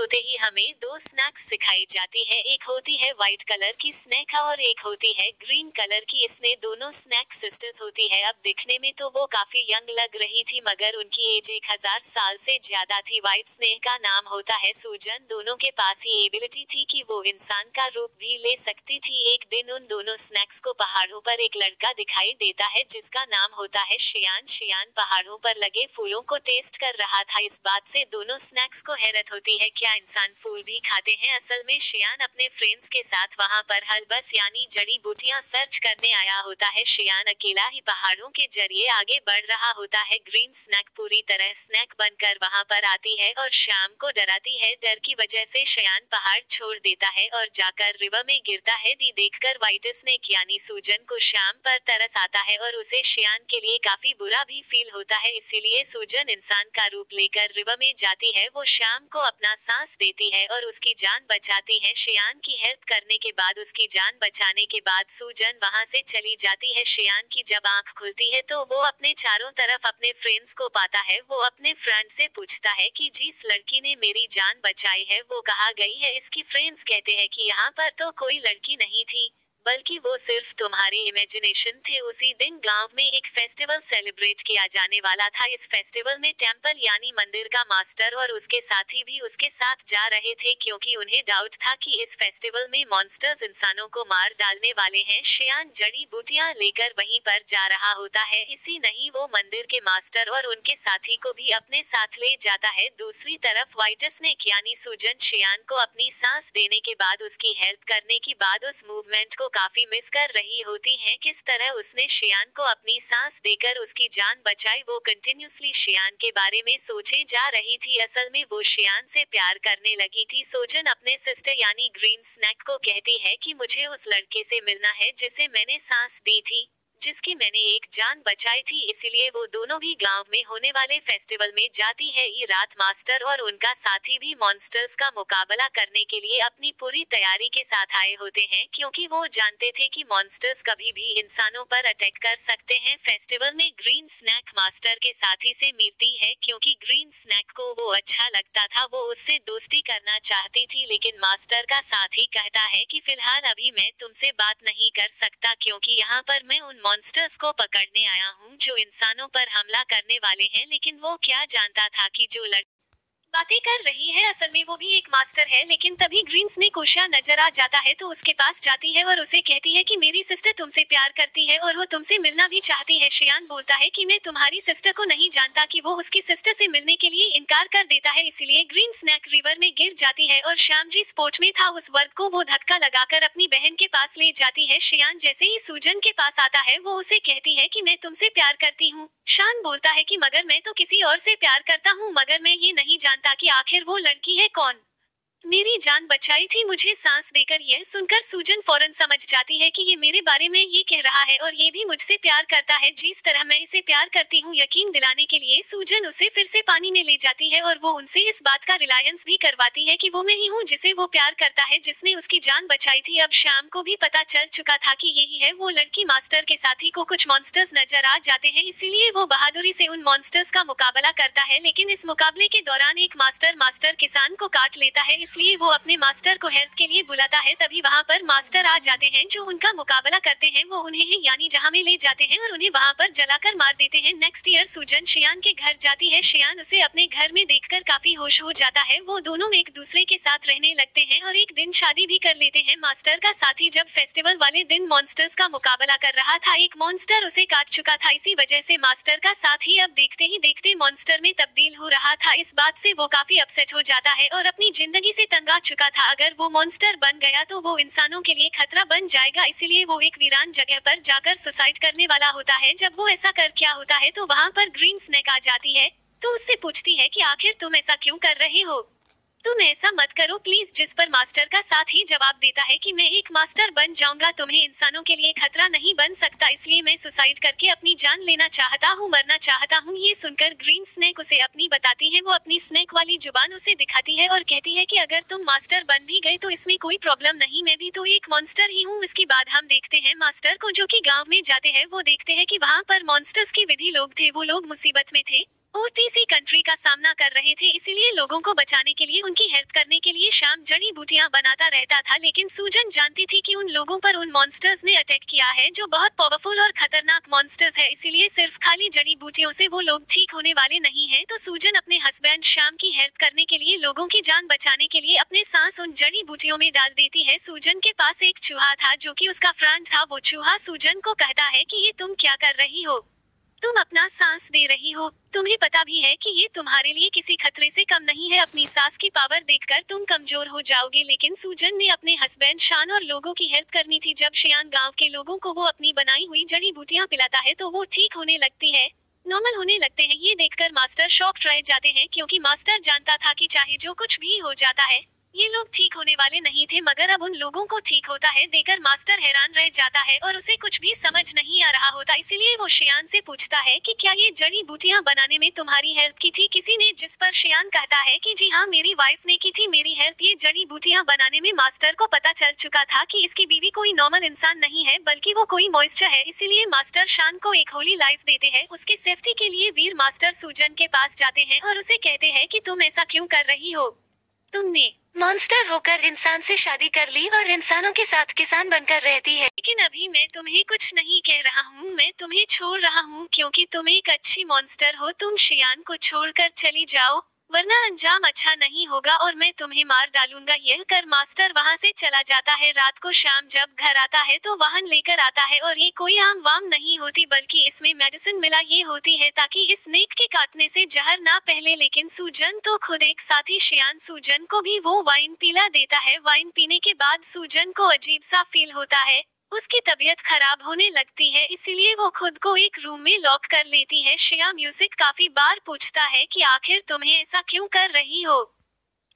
होते ही हमें दो स्नैक्स सिखाई जाती है। एक होती है व्हाइट कलर की स्नैक और एक होती है ग्रीन कलर की। इसने दोनों स्नैक सिस्टर्स होती है। अब दिखने में तो वो काफी यंग लग रही थी मगर उनकी एज 1000 साल से ज्यादा थी। व्हाइट स्नेक का नाम होता है सूजन। दोनों के पास ही एबिलिटी थी कि वो इंसान का रूप भी ले सकती थी। एक दिन उन दोनों स्नैक्स को पहाड़ों पर एक लड़का दिखाई देता है जिसका नाम होता है शियान। शियान पहाड़ों पर लगे फूलों को टेस्ट कर रहा था। इस बात से दोनों स्नैक्स को हैरत होती है, क्या इंसान फूल भी खाते हैं। असल में शियान अपने फ्रेंड्स के साथ वहां पर हलबस यानी जड़ी बूटियां सर्च करने आया होता है। शियान अकेला ही पहाड़ों के जरिए आगे बढ़ रहा होता है। ग्रीन स्नैक पूरी तरह स्नैक बनकर वहां पर आती है और शाम को डराती है। डर की वजह से शियान पहाड़ छोड़ देता है और जाकर रिवर में गिरता है। दी देखकर व्हाइट स्नेक यानी सूजन को शाम पर तरस आता है और उसे शियान के लिए काफी बुरा भी फील होता है। इसीलिए सूजन इंसान का रूप लेकर रिवर में जाती है। वो शाम को अपना सांस देती है और उसकी जान बचाती है। शियान की हेल्प करने के बाद उसकी जान बचाने के बाद सूजन वहां से चली जाती है। शियान की जब आंख खुलती है तो वो अपने चारों तरफ अपने फ्रेंड्स को पाता है। वो अपने फ्रेंड से पूछता है कि जिस लड़की ने मेरी जान बचाई है वो कहाँ गई है। इसकी फ्रेंड्स कहते हैं कि यहाँ पर तो कोई लड़की नहीं थी बल्कि वो सिर्फ तुम्हारे इमेजिनेशन थे। उसी दिन गांव में एक फेस्टिवल सेलिब्रेट किया जाने वाला था। इस फेस्टिवल में टेंपल यानी मंदिर का मास्टर और उसके साथी भी उसके साथ जा रहे थे क्योंकि उन्हें डाउट था कि इस फेस्टिवल में मॉन्स्टर्स इंसानों को मार डालने वाले हैं। शियान जड़ी बूटियां लेकर वहीं पर जा रहा होता है। इसी नहीं वो मंदिर के मास्टर और उनके साथी को भी अपने साथ ले जाता है। दूसरी तरफ व्हाइट स्नेक यानी सूजन शियान को अपनी सांस देने के बाद उसकी हेल्प करने के बाद उस मूवमेंट को काफी मिस कर रही होती हैं। किस तरह उसने शियान को अपनी सांस देकर उसकी जान बचाई वो कंटिन्यूसली शियान के बारे में सोचे जा रही थी। असल में वो शियान से प्यार करने लगी थी। सूजन अपने सिस्टर यानी ग्रीन स्नैक को कहती है कि मुझे उस लड़के से मिलना है जिसे मैंने सांस दी थी, जिसकी मैंने एक जान बचाई थी। इसलिए वो दोनों भी गांव में होने वाले फेस्टिवल में जाती है। ये रात मास्टर और उनका साथी भी मॉन्स्टर्स का मुकाबला करने के लिए अपनी पूरी तैयारी के साथ आए होते हैं क्योंकि वो जानते थे कि मॉन्स्टर्स कभी भी इंसानों पर अटैक कर सकते हैं। फेस्टिवल में ग्रीन स्नैक मास्टर के साथी से मिलती है क्योंकि ग्रीन स्नैक को वो अच्छा लगता था। वो उससे दोस्ती करना चाहती थी लेकिन मास्टर का साथी कहता है कि फिलहाल अभी मैं तुमसे बात नहीं कर सकता क्योंकि यहाँ पर मैं उन मॉन्स्टर्स को पकड़ने आया हूँ जो इंसानों पर हमला करने वाले हैं। लेकिन वो क्या जानता था कि जो बातें कर रही है असल में वो भी एक मास्टर है। लेकिन तभी ग्रीन स्नेक उषा नजर आ जाता है तो उसके पास जाती है और उसे कहती है कि मेरी सिस्टर तुमसे प्यार करती है और वो तुमसे मिलना भी चाहती है। शियान बोलता है कि मैं तुम्हारी सिस्टर को नहीं जानता कि वो उसकी सिस्टर से मिलने के लिए इनकार कर देता है। इसीलिए ग्रीन स्नैक रिवर में गिर जाती है और श्याम जी स्पोर्ट में था उस वर्ग को वो धक्का लगाकर अपनी बहन के पास ले जाती है। शियान जैसे ही सूजन के पास आता है वो उसे कहती है कि मैं तुमसे प्यार करती हूँ। शान बोलता है कि मगर मैं तो किसी और से प्यार करता हूँ मगर मैं ये नहीं जानता कि आखिर वो लड़की है कौन। मेरी जान बचाई थी मुझे सांस देकर। यह सुनकर सूजन फौरन समझ जाती है कि ये मेरे बारे में ये कह रहा है और ये भी मुझसे प्यार करता है जिस तरह मैं इसे प्यार करती हूँ। यकीन दिलाने के लिए सूजन उसे फिर से पानी में ले जाती है और वो उनसे इस बात का रिलायंस भी करवाती है कि वो मैं ही हूँ जिसे वो प्यार करता है, जिसने उसकी जान बचाई थी। अब शाम को भी पता चल चुका था कि यही है वो लड़की। मास्टर के साथी को कुछ मॉन्स्टर्स नजर आ जाते हैं इसीलिए वो बहादुरी से उन मॉन्स्टर्स का मुकाबला करता है। लेकिन इस मुकाबले के दौरान एक मास्टर किसान को काट लेता है इसलिए वो अपने मास्टर को हेल्प के लिए बुलाता है। तभी वहाँ पर मास्टर आ जाते हैं जो उनका मुकाबला करते हैं। वो उन्हें है यानी जहाँ में ले जाते हैं और उन्हें वहाँ पर जलाकर मार देते हैं। नेक्स्ट ईयर सूजन शियान के घर जाती है। शियान उसे अपने घर में देखकर काफी होश हो जाता है। वो दोनों एक दूसरे के साथ रहने लगते हैं और एक दिन शादी भी कर लेते हैं। मास्टर का साथी जब फेस्टिवल वाले दिन मॉन्स्टर्स का मुकाबला कर रहा था एक मॉन्स्टर उसे काट चुका था। इसी वजह से मास्टर का साथी अब देखते ही देखते मॉन्स्टर में तब्दील हो रहा था। इस बात से वो काफी अपसेट हो जाता है और अपनी जिंदगी से तंग आ चुका था। अगर वो मॉन्स्टर बन गया तो वो इंसानों के लिए खतरा बन जाएगा। इसीलिए वो एक वीरान जगह पर जाकर सुसाइड करने वाला होता है। जब वो ऐसा कर क्या होता है तो वहाँ पर ग्रीन स्नेक आ जाती है तो उससे पूछती है कि आखिर तुम ऐसा क्यों कर रहे हो, तुम ऐसा मत करो प्लीज। जिस पर मास्टर का साथी जवाब देता है कि मैं एक मास्टर बन जाऊंगा, तुम्हें इंसानों के लिए खतरा नहीं बन सकता, इसलिए मैं सुसाइड करके अपनी जान लेना चाहता हूँ, मरना चाहता हूँ। ये सुनकर ग्रीन स्नेक उसे अपनी बताती है। वो अपनी स्नेक वाली जुबान उसे दिखाती है और कहती है कि अगर तुम मास्टर बन भी गए तो इसमें कोई प्रॉब्लम नहीं, मैं भी तो एक मॉन्स्टर ही हूँ। इसके बाद हम देखते हैं मास्टर को जो कि गाँव में जाते हैं। वो देखते हैं कि वहाँ पर मॉन्स्टर्स के विधि लोग थे, वो लोग मुसीबत में थे। ओटीसी कंट्री का सामना कर रहे थे, इसीलिए लोगों को बचाने के लिए, उनकी हेल्प करने के लिए श्याम जड़ी बूटियां बनाता रहता था। लेकिन सूजन जानती थी कि उन लोगों पर उन मॉन्स्टर्स ने अटैक किया है जो बहुत पावरफुल और खतरनाक मॉन्स्टर्स है, इसीलिए सिर्फ खाली जड़ी बूटियों से वो लोग ठीक होने वाले नहीं है। तो सूजन अपने हस्बैंड श्याम की हेल्प करने के लिए, लोगों की जान बचाने के लिए अपने सांस उन जड़ी बूटियों में डाल देती है। सूजन के पास एक चूहा था जो कि उसका फ्रेंड था। वो चूहा सूजन को कहता है कि ये तुम क्या कर रही हो, तुम अपना सांस दे रही हो, तुम्हें पता भी है कि ये तुम्हारे लिए किसी खतरे से कम नहीं है, अपनी सांस की पावर देखकर तुम कमजोर हो जाओगे। लेकिन सूजन ने अपने हस्बैंड शान और लोगों की हेल्प करनी थी। जब शियान गांव के लोगों को वो अपनी बनाई हुई जड़ी बूटियां पिलाता है तो वो ठीक होने लगती है, नॉर्मल होने लगते हैं। ये देखकर मास्टर शॉक्ड रह जाते हैं, क्योंकि मास्टर जानता था कि चाहे जो कुछ भी हो जाता है, ये लोग ठीक होने वाले नहीं थे। मगर अब उन लोगों को ठीक होता है देखकर मास्टर हैरान रह जाता है और उसे कुछ भी समझ नहीं आ रहा होता। इसीलिए वो शियान से पूछता है कि क्या ये जड़ी बूटियां बनाने में तुम्हारी हेल्प की थी किसी ने, जिस पर शियान कहता है कि जी हाँ, मेरी वाइफ ने की थी मेरी हेल्प। ये जड़ी बूटियां बनाने में मास्टर को पता चल चुका था कि इसकी बीवी कोई नॉर्मल इंसान नहीं है, बल्कि वो कोई मॉइस्चर है। इसीलिए मास्टर शान को एक होली लाइफ देते हैं। उसकी सेफ्टी के लिए वीर मास्टर सूजन के पास जाते हैं और उसे कहते हैं कि तुम ऐसा क्यों कर रही हो, तुमने मॉन्स्टर होकर इंसान से शादी कर ली और इंसानों के साथ किसान बनकर रहती है। लेकिन अभी मैं तुम्हें कुछ नहीं कह रहा हूँ, मैं तुम्हें छोड़ रहा हूँ, क्योंकि तुम एक अच्छी मॉन्स्टर हो। तुम शियान को छोड़कर चली जाओ, वरना अंजाम अच्छा नहीं होगा और मैं तुम्हें मार डालूंगा। यह कर मास्टर वहाँ से चला जाता है। रात को शाम जब घर आता है तो वाहन लेकर आता है, और ये कोई आम वाम नहीं होती, बल्कि इसमें मेडिसिन मिला ये होती है ताकि इस स्नेक के काटने से जहर ना पहले। लेकिन सूजन तो खुद एक साथी शियान सूजन को भी वो वाइन पिला देता है। वाइन पीने के बाद सूजन को अजीब सा फील होता है, उसकी तबीयत खराब होने लगती है, इसीलिए वो खुद को एक रूम में लॉक कर लेती है। श्रेया म्यूजिक काफी बार पूछता है कि आखिर तुम्हें ऐसा क्यों कर रही हो,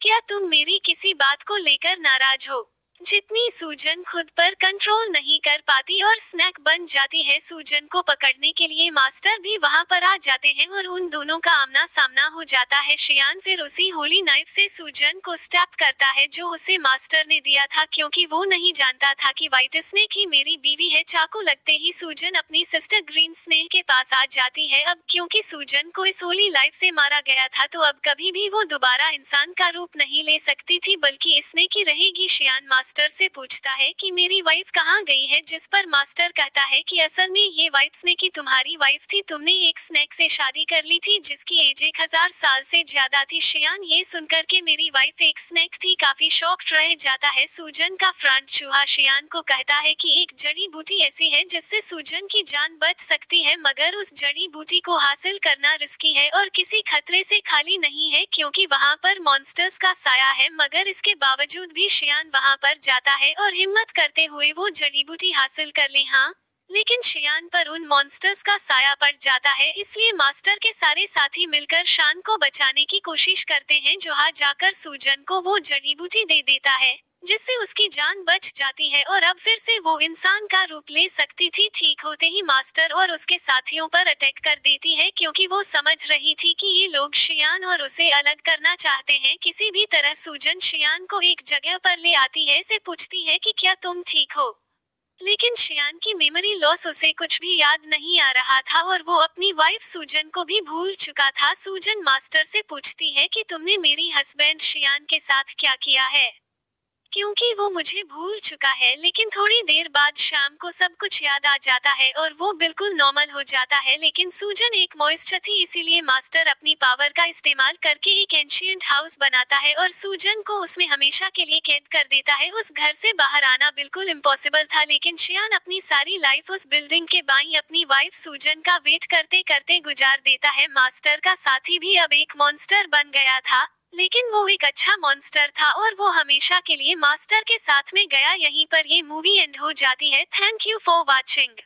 क्या तुम मेरी किसी बात को लेकर नाराज हो। जितनी सूजन खुद पर कंट्रोल नहीं कर पाती और स्नैक बन जाती है। सूजन को पकड़ने के लिए मास्टर भी वहां पर आ जाते हैं और उन दोनों का आमना सामना हो जाता है। शियान फिर उसी होली नाइफ से सूजन को स्टैप करता है जो उसे मास्टर ने दिया था, क्योंकि वो नहीं जानता था कि व्हाइट स्नेक ही मेरी बीवी है। चाकू लगते ही सूजन अपनी सिस्टर ग्रीन स्नेक के पास आ जाती है। अब क्योंकि सूजन को इस होली लाइफ से मारा गया था, तो अब कभी भी वो दोबारा इंसान का रूप नहीं ले सकती थी, बल्कि स्नेक ही रहेगी। शियान मास्टर से पूछता है कि मेरी वाइफ कहाँ गई है, जिस पर मास्टर कहता है कि असल में ये व्हाइट स्नेक ही तुम्हारी वाइफ थी, तुमने एक स्नेक से शादी कर ली थी जिसकी एज 1000 साल से ज्यादा थी। शियान ये सुनकर के मेरी वाइफ एक स्नेक थी काफी शॉक्ड रह जाता है। सूजन का फ्रेंड चूहा शियान को कहता है कि एक जड़ी बूटी ऐसी है जिससे सूजन की जान बच सकती है, मगर उस जड़ी बूटी को हासिल करना रिस्की है और किसी खतरे से खाली नहीं है, क्योंकि वहाँ पर मॉन्स्टर्स का साया है। मगर इसके बावजूद भी शियान वहाँ पर जाता है और हिम्मत करते हुए वो जड़ी बूटी हासिल कर ले। हाँ, लेकिन शियान पर उन मॉन्स्टर्स का साया पड़ जाता है, इसलिए मास्टर के सारे साथी मिलकर शान को बचाने की कोशिश करते हैं। जहाँ जाकर सूजन को वो जड़ी बूटी दे देता है, जिससे उसकी जान बच जाती है और अब फिर से वो इंसान का रूप ले सकती थी। ठीक होते ही मास्टर और उसके साथियों पर अटैक कर देती है, क्योंकि वो समझ रही थी कि ये लोग शियान और उसे अलग करना चाहते हैं। किसी भी तरह सूजन शियान को एक जगह पर ले आती है, से पूछती है कि क्या तुम ठीक हो। लेकिन शियान की मेमोरी लॉस, उसे कुछ भी याद नहीं आ रहा था और वो अपनी वाइफ सूजन को भी भूल चुका था। सूजन मास्टर से पूछती है कि तुमने मेरी हस्बैंड शियान के साथ क्या किया है, क्योंकि वो मुझे भूल चुका है। लेकिन थोड़ी देर बाद शाम को सब कुछ याद आ जाता है और वो बिल्कुल नॉर्मल हो जाता है। लेकिन सूजन एक मॉइस्चर थी, इसीलिए मास्टर अपनी पावर का इस्तेमाल करके एक एंशिएंट हाउस बनाता है और सूजन को उसमें हमेशा के लिए कैद कर देता है। उस घर से बाहर आना बिल्कुल इम्पॉसिबल था, लेकिन शियान अपनी सारी लाइफ उस बिल्डिंग के बाईं अपनी वाइफ सूजन का वेट करते करते गुजार देता है। मास्टर का साथी भी अब एक मॉन्स्टर बन गया था, लेकिन वो एक अच्छा मॉन्स्टर था और वो हमेशा के लिए मास्टर के साथ में गया। यहीं पर ये मूवी एंड हो जाती है। Thank you for watching.